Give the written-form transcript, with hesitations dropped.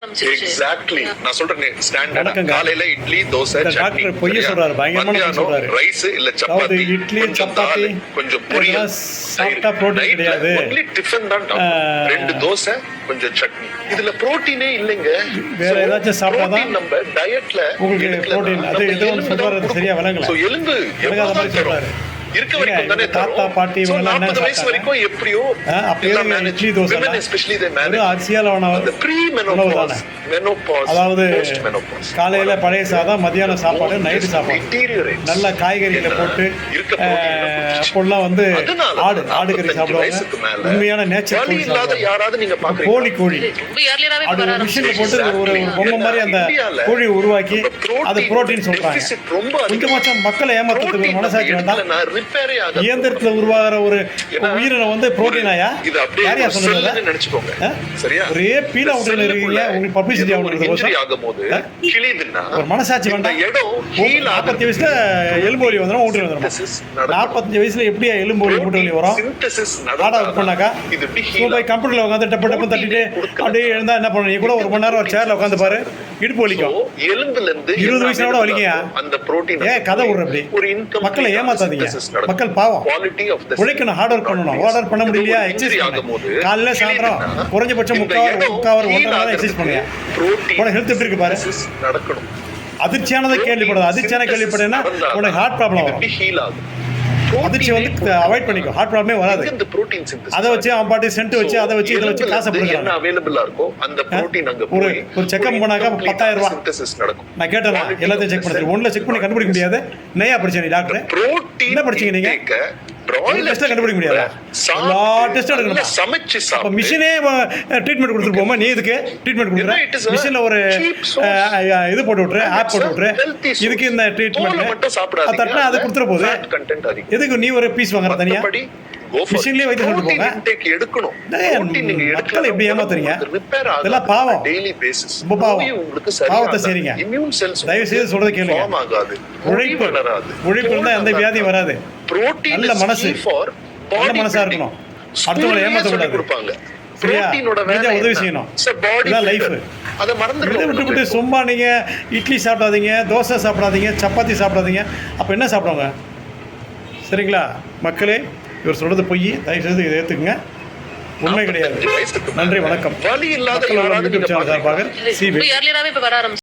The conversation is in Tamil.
எக்ஸாக்ட்லி நான் சொல்றேன் ஸ்டாண்டர்ட் காலையில இட்லி தோசை சட்னி பொய்ய சொல்றாரு பயங்கரமான சொல்றாரு ரைஸ் இல்ல சப்பாத்தி இட்லி சப்பாத்தி கொஞ்சம் பொரியல் சாப்பிட்டா புரோட்டீன் கிடையாது ஒன்லி டிஃபன் தான் ரெண்டு தோசை கொஞ்சம் சட்னி இதுல புரோட்டீனே இல்லங்க வேற ஏதாச்சும் சாப்பிட்டாதான் நம்ம டயட்ல உங்களுக்கு புரோட்டீன் அது ஏதோ ஒன்னு சொல்றாரு சரியா விளங்கல சோ எலும்பு விளங்காத மாதிரி சொல்றாரு இருக்க வரைக்கும் தானே தாத்தா பாட்டி இவங்க எல்லாம் 40 வயசு வரைக்கும் எப்படியோ அப்பயே idli dosa especially the man அரிசியால அந்த ப்ரீ மெனோபாஸ் மெனோபாஸ் அதாவது காலையில பழைய சாதம் மதியானம் சாப்பாடு நைட்டு சாப்பாடு நல்ல காய்கறிகளை போட்டு அப்போல்லாம் வந்து ஆடு கறி சாப்பிடுவாங்க உண்மையான நேச்சர் யாராவது நீங்க கோழி அது ஒரு மிஷின்ல போட்டு ஒரு பொம்மை மாதிரி அந்த கோழி உருவாக்கி அது புரோட்டீன் சொல்றாங்க கொஞ்சமாச்சும் மக்களை ஏமாத்துறதுக்கு மனசாட்சி வேண்டாம் இயந்திரத்துல உருவாகிற ஒரு உயிரினை வந்து புரோட்டீனாயா யாரையா சொன்னது நினைச்சுக்கோங்க சரியா ஒரே பீலா விட்டு இருக்கீங்க உங்களுக்கு பப்ளிசிட்டி ஆகும்போது ஒரு மனசாட்சி வேண்டாம் 40 வயசுல எலும்பு வலி வந்துடும் ஊட்டு வந்துடும் 45 வயசுல எப்படியா எலும்பு வலி ஊட்டு வலி வரும் ஆடா ஒர்க் பண்ணாக்கா போய் கம்ப்யூட்டர்ல உட்காந்து டப்பு டப்பு தட்டிட்டு அப்படியே எழுந்தா என்ன பண்ண நீ கூட ஒரு மணி நேரம் ஒரு சேர்ல உட்காந்து பாரு இடுப்பு வலிக்கும் எலும்புல இருந்து 20 வயசுல கூட வலிக்கையா அந்த புரோட்டீன் ஏன் கதை விடுற அப்படி மக்களை ஏமாத்தாதீங்க மக்கள் பாவம் உழைக்கணும் ஹார்ட் ஒர்க் பண்ணணும் ஆர்டர் பண்ண முடியலையா எக்ஸசைஸ் காலையில சாயந்தரம் குறைஞ்சபட்சம் முக்காவர் ஒன்றரை நேரம் எக்ஸசைஸ் பண்ணுங்க உனக்கு ஹெல்த் எப்படி இருக்கு பாரு நடக்கணும் அதிர்ச்சியானதை கேள்விப்படாது அதிர்ச்சியான கேள்விப்பட்டேன்னா உனக்கு ஹார்ட் ப்ராப்ளம் வரும் அதிர்ச்சி வந்து அவாய்ட் பண்ணிக்கோ ஹார்ட் ப்ராப்ளமே வராது இந்த புரோட்டீன் சிந்தசிஸ் அதை வச்சு அவன் பாட்டி சென்ட் வச்சு அதை வச்சு இதை வச்சு காசை என்ன அவேலபிளா இருக்கோ அந்த புரோட்டீன் அங்க ஒரு செக்அப் போனாக்கா 10000 ரூபாய் சிந்தசிஸ் நடக்கும் நான் கேட்டேன் எல்லாத்தையும் செக் பண்ணி ஒன்ல செக் பண்ணி கண்டுபிடிக்க முடியாது நையா படிச்ச நீ டாக்டர் புரோட்டீன் என்ன படிச்சீங்க நீங்க கண்டுபிடிக்க முடியாது எல்லா டெஸ்டும் எடுக்கணும் சமைச்சு அப்ப மிஷினே ட்ரீட்மெண்ட் கொடுத்துட்டு போமா நீ இதுக்கு ட்ரீட்மெண்ட் கொடுக்குற மிஷின்ல ஒரு இது போட்டு விட்டுரு ஆப் போட்டு விட்டுரு இதுக்கு இந்த ட்ரீட்மெண்ட் தட்டினா அது கொடுத்துற போகுது எதுக்கு நீ ஒரு பீஸ் வாங்குற தனியா மிஷின்லயே வைத்து சொல்லிட்டு போங்க எடுக்கணும் மக்கள் எப்படி ஏமாத்துறீங்க இதெல்லாம் பாவம் ரொம்ப பாவம் பாவத்தை செய்றீங்க தயவு செய்து சொல்றது கேளுங்க உழைப்பு இருந்தா எந்த வியாதியும் வராது நல்ல மனசு நல்ல மனசா இருக்கணும் அடுத்தவங்களை ஏமாத்த கூடாது சரியா உதவி செய்யணும் இதான் லைஃப் இதை விட்டு சும்மா நீங்க இட்லி சாப்பிடாதீங்க தோசை சாப்பிடாதீங்க சப்பாத்தி சாப்பிடாதீங்க அப்ப என்ன சாப்பிடுவாங்க சரிங்களா மக்களே இவர் சொல்றது பொய் தயவு செய்து இதை ஏத்துக்குங்க உண்மை கிடையாது நன்றி வணக்கம் வலி இல்லாத யூடியூப் சேனல் சார்பாக